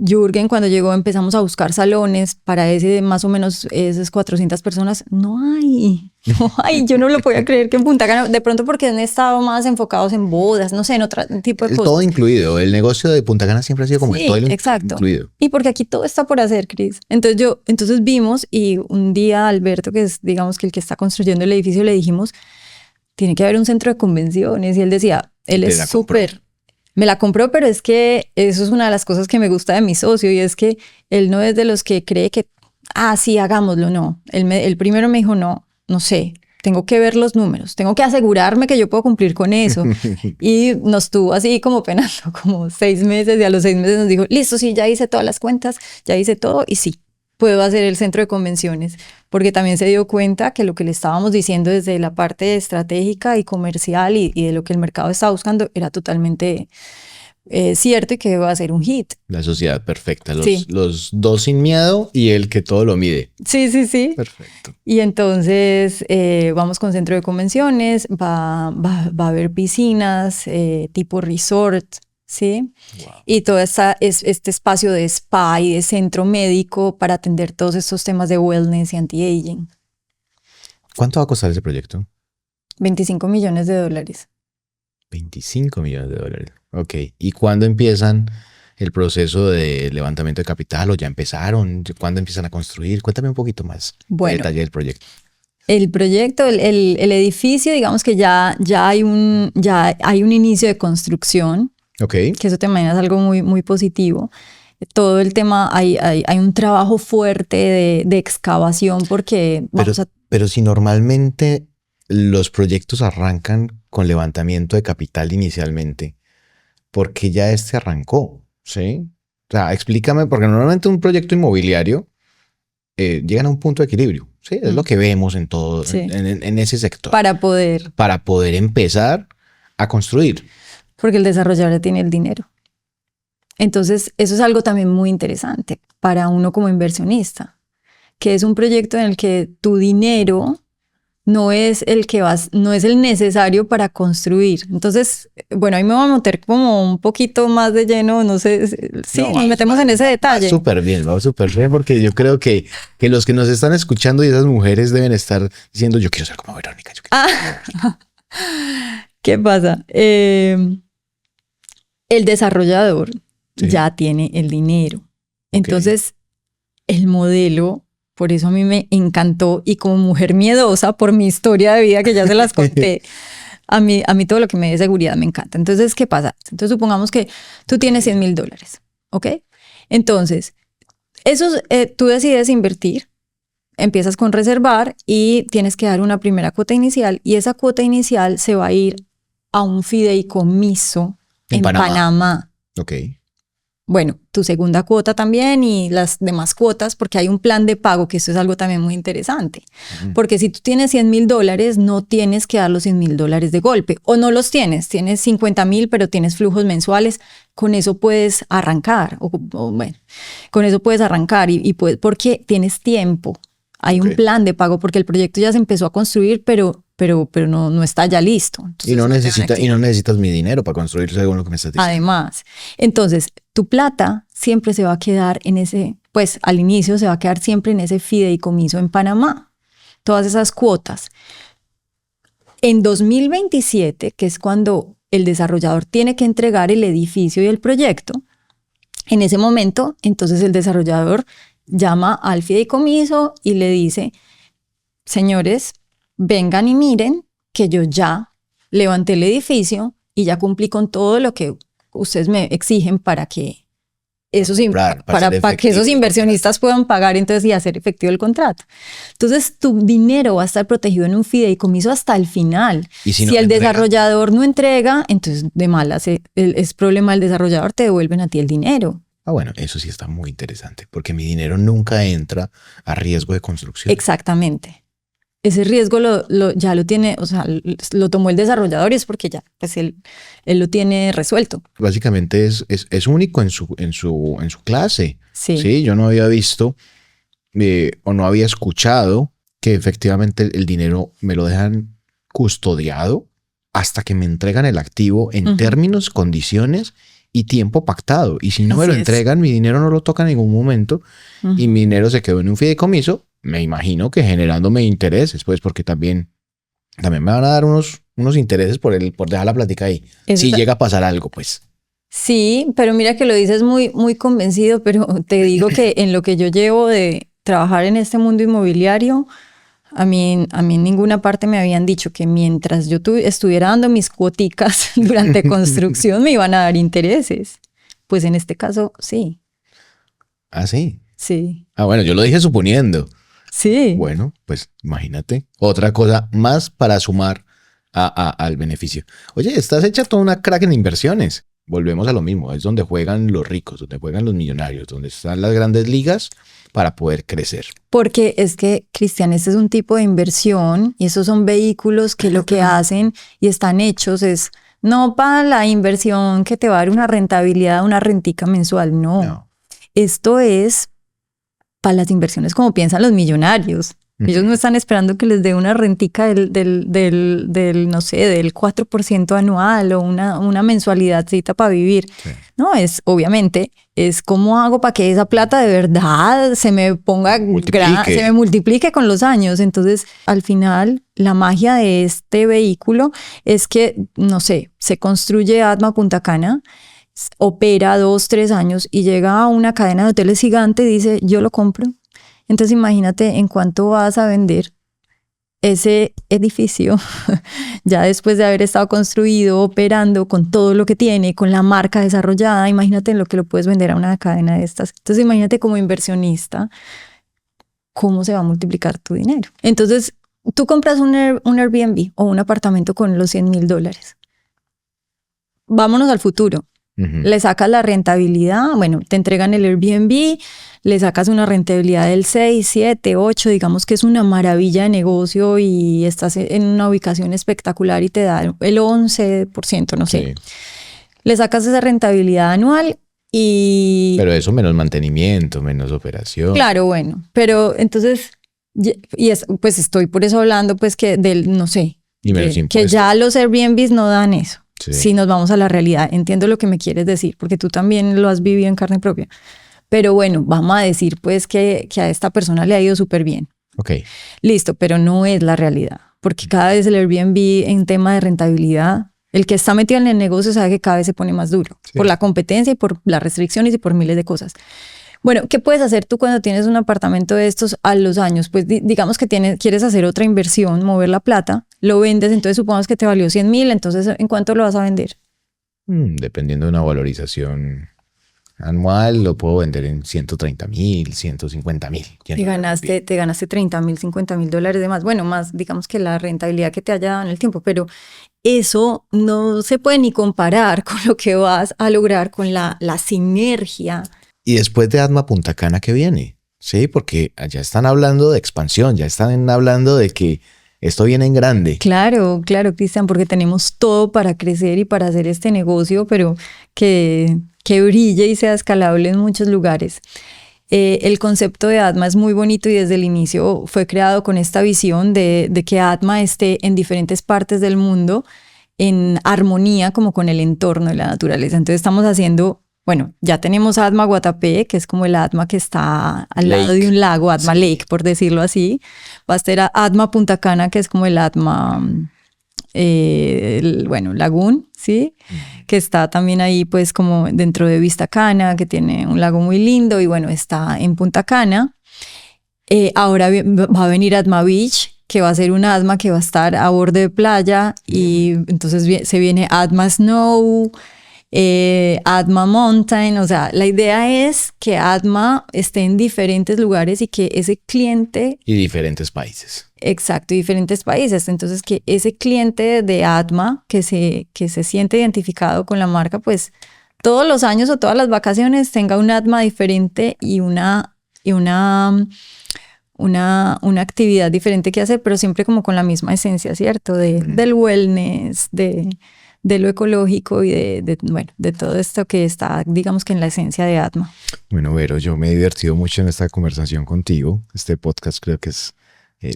Jürgen cuando llegó empezamos a buscar salones para ese más o menos esas 400 personas. No hay, no hay, yo no lo podía creer que en Punta Cana, de pronto porque han estado más enfocados en bodas, no sé, en otro tipo de El todo cosas. incluido. El negocio de Punta Cana siempre ha sido como el todo Sí, exacto. incluido. Y porque aquí todo está por hacer, Cris. Entonces vimos y un día a Alberto, que es digamos que el que está construyendo el edificio, le dijimos, tiene que haber un centro de convenciones. Y él decía, Y él te es la compró. súper, me la compró, pero es que eso es una de las cosas que me gusta de mi socio y es que él no es de los que cree que, sí, hagámoslo, no. Él primero me dijo, no, no sé, tengo que ver los números, tengo que asegurarme que yo puedo cumplir con eso. Y nos tuvo así como penando como 6 meses y a los 6 meses nos dijo, listo, sí, ya hice todas las cuentas, ya hice todo y sí, puedo hacer el centro de convenciones, porque también se dio cuenta que lo que le estábamos diciendo desde la parte estratégica y comercial y de lo que el mercado estaba buscando era totalmente cierto y que va a ser un hit. La sociedad perfecta. Sí, Los dos sin miedo y el que todo lo mide. sí, sí, sí. Perfecto. Y entonces vamos con centro de convenciones, va a haber piscinas tipo resort, ¿sí? Wow. Y todo este espacio de spa y de centro médico para atender todos estos temas de wellness y anti-aging. ¿Cuánto va a costar ese proyecto? 25 millones de dólares. 25 millones de dólares. Ok. ¿Y cuándo empiezan el proceso de levantamiento de capital o ya empezaron? ¿Cuándo empiezan a construir? Cuéntame un poquito más de Bueno, detalle del proyecto. el proyecto, el edificio, digamos que ya hay un inicio de construcción, Ok. que eso también es algo muy, muy positivo. Todo el tema, hay un trabajo fuerte de excavación porque Pero, vamos a... pero si normalmente los proyectos arrancan con levantamiento de capital inicialmente, ¿por qué ya este arrancó? ¿Sí? O sea, explícame, porque normalmente un proyecto inmobiliario llegan a un punto de equilibrio. Sí, es lo que vemos en todo, Sí, en ese sector, para poder, para poder empezar a construir. porque el desarrollador tiene el dinero. Entonces, eso es algo también muy interesante para uno como inversionista, que es un proyecto en el que tu dinero no es el que vas, no es el necesario para construir. Entonces, bueno, ahí me voy a meter como un poquito más de lleno, no sé, sí, No, nos metemos en ese detalle. va súper bien, porque yo creo que los que nos están escuchando y esas mujeres deben estar diciendo, yo quiero ser como Verónica. Yo quiero ser como Verónica. ¿Qué pasa? El desarrollador ya tiene el dinero. Entonces, el modelo, por eso a mí me encantó, y como mujer miedosa por mi historia de vida que ya se las conté, a mí todo lo que me dé seguridad me encanta. Entonces, ¿qué pasa? Entonces, supongamos que tú tienes $100,000, ¿ok? Entonces, tú decides invertir, empiezas con reservar y tienes que dar una primera cuota inicial, y esa cuota inicial se va a ir a un fideicomiso en Panamá. Ok. Bueno, tu segunda cuota también y las demás cuotas, porque hay un plan de pago, que eso es algo también muy interesante. Porque si tú tienes $100,000, no tienes que dar los $100,000 de golpe, o no los tienes 50,000, pero tienes flujos mensuales, con eso puedes arrancar, o bueno, con eso puedes arrancar y puedes, porque tienes tiempo. Hay un plan de pago porque el proyecto ya se empezó a construir, pero no está ya listo. Entonces, y no necesitas mi dinero para construir, según lo que me estás diciendo. Además, entonces, tu plata siempre se va a quedar en ese, pues al inicio se va a quedar siempre en ese fideicomiso en Panamá. Todas esas cuotas. En 2027, que es cuando el desarrollador tiene que entregar el edificio y el proyecto, en ese momento, entonces el desarrollador llama al fideicomiso y le dice, señores, vengan y miren que yo ya levanté el edificio y ya cumplí con todo lo que ustedes me exigen para que esos, para que esos inversionistas puedan pagar entonces y hacer efectivo el contrato. Entonces tu dinero va a estar protegido en un fideicomiso hasta el final. ¿Y si el desarrollador no entrega, entonces de malas es problema del desarrollador, te devuelven a ti el dinero. Ah, bueno, eso sí está muy interesante, porque mi dinero nunca entra a riesgo de construcción. Exactamente. Ese riesgo ya lo tiene, o sea, lo tomó el desarrollador y es porque ya, pues él lo tiene resuelto. Básicamente es único en su clase. Sí. Yo no había visto o no había escuchado que efectivamente el dinero me lo dejan custodiado hasta que me entregan el activo en términos, condiciones y tiempo pactado. Y si no me lo entregan, mi dinero no lo toca en ningún momento y mi dinero se quedó en un fideicomiso. Me imagino que generándome intereses, pues, porque también me van a dar unos intereses por dejar la plática ahí. Si llega a pasar algo, pues. Sí, pero mira que lo dices muy, muy convencido, pero te digo que en lo que yo llevo de trabajar en este mundo inmobiliario, a mí en ninguna parte me habían dicho que mientras yo estuviera dando mis cuoticas durante construcción me iban a dar intereses. Pues en este caso, sí. ¿Ah, sí? Sí. Ah, bueno, yo lo dije suponiendo. Sí. Bueno, pues imagínate. Otra cosa más para sumar al beneficio. Oye, estás hecha toda una crack en inversiones. Volvemos a lo mismo. Es donde juegan los ricos, donde juegan los millonarios, donde están las grandes ligas para poder crecer. Porque es que, Cristian, este es un tipo de inversión y esos son vehículos que lo que hacen y están hechos es no para la inversión que te va a dar una rentabilidad, una rentica mensual, no. Esto es para las inversiones como piensan los millonarios. Ellos no están esperando que les dé una rentica del no sé, del 4% anual o una mensualidadcita para vivir. Sí. No, obviamente, es cómo hago para que esa plata de verdad se me multiplique con los años. Entonces, al final, la magia de este vehículo es que, no sé, se construye ADMA Punta Cana, opera 2-3 años y llega a una cadena de hoteles gigante y dice, yo lo compro. Entonces imagínate en cuánto vas a vender ese edificio ya después de haber estado construido, operando con todo lo que tiene, con la marca desarrollada. Imagínate en lo que lo puedes vender a una cadena de estas. Entonces imagínate como inversionista cómo se va a multiplicar tu dinero. Entonces tú compras un Airbnb o un apartamento con los $100,000. Vámonos al futuro. Le sacas la rentabilidad, bueno, te entregan el Airbnb, le sacas una rentabilidad del 6, 7, 8, digamos que es una maravilla de negocio y estás en una ubicación espectacular y te da el 11%, no sé. Sí. Le sacas esa rentabilidad anual y... Pero eso menos mantenimiento, menos operación. Claro, bueno, pero entonces Pues estoy por eso hablando, pues que del, no sé, Y menos que impuestos. ya los Airbnbs no dan eso. Sí. Si nos vamos a la realidad, entiendo lo que me quieres decir, porque tú también lo has vivido en carne propia. Pero bueno, vamos a decir pues que a esta persona le ha ido súper bien. Ok. Listo, pero no es la realidad, porque cada vez el Airbnb en tema de rentabilidad, el que está metido en el negocio sabe que cada vez se pone más duro, Sí. por la competencia y por las restricciones y por miles de cosas. Bueno, ¿qué puedes hacer tú cuando tienes un apartamento de estos a los años? Pues digamos que quieres hacer otra inversión, mover la plata, lo vendes, entonces supongamos que te valió 100,000, entonces ¿en cuánto lo vas a vender? Dependiendo de una valorización anual, lo puedo vender en 130,000, 150,000. Te ganaste 30,000, 50,000 dólares de más. Bueno, más digamos que la rentabilidad que te haya dado en el tiempo, pero eso no se puede ni comparar con lo que vas a lograr con la sinergia. Y después de Atma Punta Cana, ¿qué viene? Sí, porque ya están hablando de expansión, ya están hablando de que esto viene en grande. Claro, claro, Cristian, porque tenemos todo para crecer y para hacer este negocio, pero que brille y sea escalable en muchos lugares. El concepto de Atma es muy bonito y desde el inicio fue creado con esta visión de que Atma esté en diferentes partes del mundo en armonía como con el entorno de la naturaleza. Entonces estamos haciendo, bueno, ya tenemos Atma Guatapé, que es como el Atma que está al lado de un lago, Atma Lake, por decirlo así. Va a estar Atma Punta Cana, que es como el Atma, Lagoon, ¿sí? Que está también ahí pues como dentro de Vista Cana, que tiene un lago muy lindo y bueno, está en Punta Cana. Ahora va a venir Atma Beach, que va a ser un Atma que va a estar a borde de playa y entonces se viene Atma Snow, Atma Mountain, o sea, la idea es que Atma esté en diferentes lugares y que ese cliente... Y diferentes países. Exacto, diferentes países. Entonces, que ese cliente de Atma que se siente identificado con la marca, pues todos los años o todas las vacaciones tenga un Atma diferente y una actividad diferente que hacer, pero siempre como con la misma esencia, ¿cierto? Del wellness, de lo ecológico y de todo esto que está, digamos que en la esencia de Atma. Bueno, Vero, yo me he divertido mucho en esta conversación contigo. Este podcast creo que es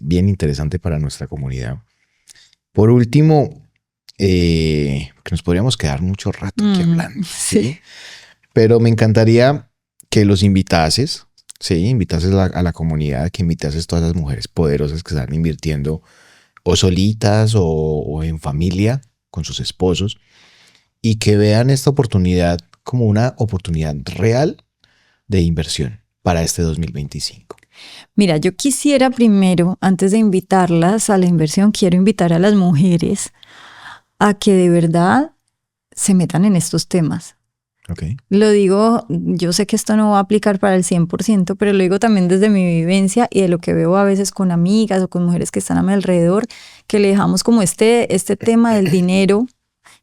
bien interesante para nuestra comunidad. Por último, que nos podríamos quedar mucho rato aquí hablando, ¿sí? Pero me encantaría que los invitases, ¿sí? Invitases a la comunidad, que invitases a todas las mujeres poderosas que están invirtiendo o solitas o en familia con sus esposos y que vean esta oportunidad como una oportunidad real de inversión para este 2025. Mira, yo quisiera primero, antes de invitarlas a la inversión, quiero invitar a las mujeres a que de verdad se metan en estos temas. Okay. Lo digo, yo sé que esto no va a aplicar para el 100%, pero lo digo también desde mi vivencia y de lo que veo a veces con amigas o con mujeres que están a mi alrededor, que le dejamos como este tema del dinero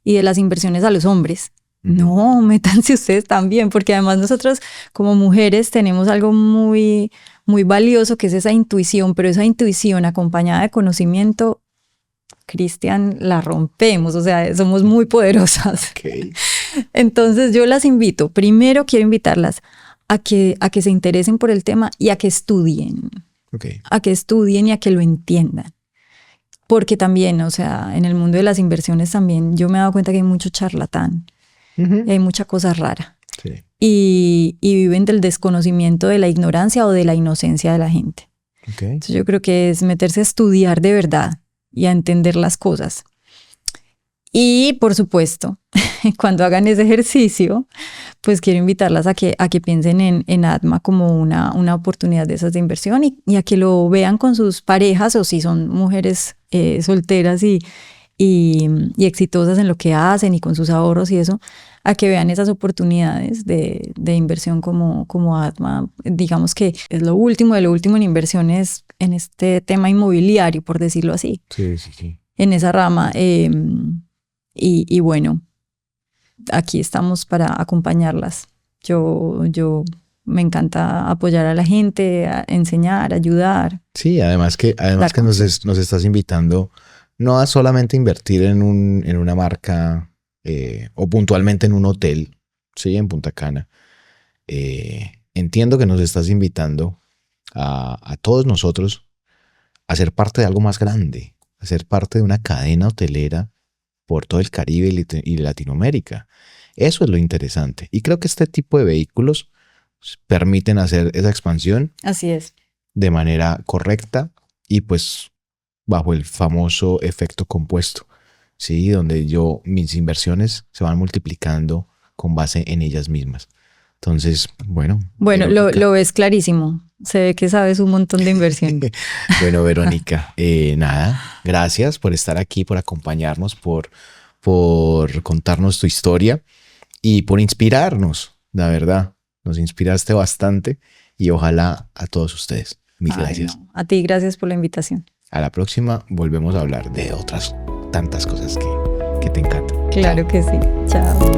y de las inversiones a los hombres. No, métanse ustedes también, porque además nosotros como mujeres tenemos algo muy, muy valioso que es esa intuición, pero esa intuición acompañada de conocimiento, Cristian, la rompemos, o sea, somos muy poderosas. Okay. Entonces yo las invito, primero quiero invitarlas a que se interesen por el tema y a que estudien, Okay. a que estudien y a que lo entiendan. Porque también, o sea, en el mundo de las inversiones también yo me he dado cuenta que hay mucho charlatán. Y hay mucha cosa rara. Sí. Y viven del desconocimiento, de la ignorancia o de la inocencia de la gente. Okay. Entonces yo creo que es meterse a estudiar de verdad y a entender las cosas. Y por supuesto, cuando hagan ese ejercicio, pues quiero invitarlas a que piensen en Atma como una oportunidad de esas de inversión y a que lo vean con sus parejas o si son mujeres solteras y exitosas en lo que hacen y con sus ahorros y eso, a que vean esas oportunidades de inversión como Atma. Digamos que es lo último de lo último en inversiones en este tema inmobiliario, por decirlo así. Sí, sí, sí. En esa rama. Y bueno, aquí estamos para acompañarlas. Yo me encanta apoyar a la gente, a enseñar, ayudar. Sí, además que nos estás invitando no a solamente invertir en una marca o puntualmente en un hotel, sí, en Punta Cana. Entiendo que nos estás invitando a todos nosotros a ser parte de algo más grande, a ser parte de una cadena hotelera por todo el Caribe y Latinoamérica. Eso es lo interesante. Y creo que este tipo de vehículos permiten hacer esa expansión Así es. de manera correcta y pues bajo el famoso efecto compuesto, ¿sí? Donde mis inversiones se van multiplicando con base en ellas mismas. Entonces, bueno. Bueno, lo ves clarísimo. Se ve que sabes un montón de inversión. Bueno, Verónica, nada, gracias por estar aquí, por acompañarnos, por contarnos tu historia y por inspirarnos, la verdad. Nos inspiraste bastante y ojalá a todos ustedes. Mil gracias. No. A ti, gracias por la invitación. A la próxima volvemos a hablar de otras tantas cosas que te encantan. Claro que sí. Chao.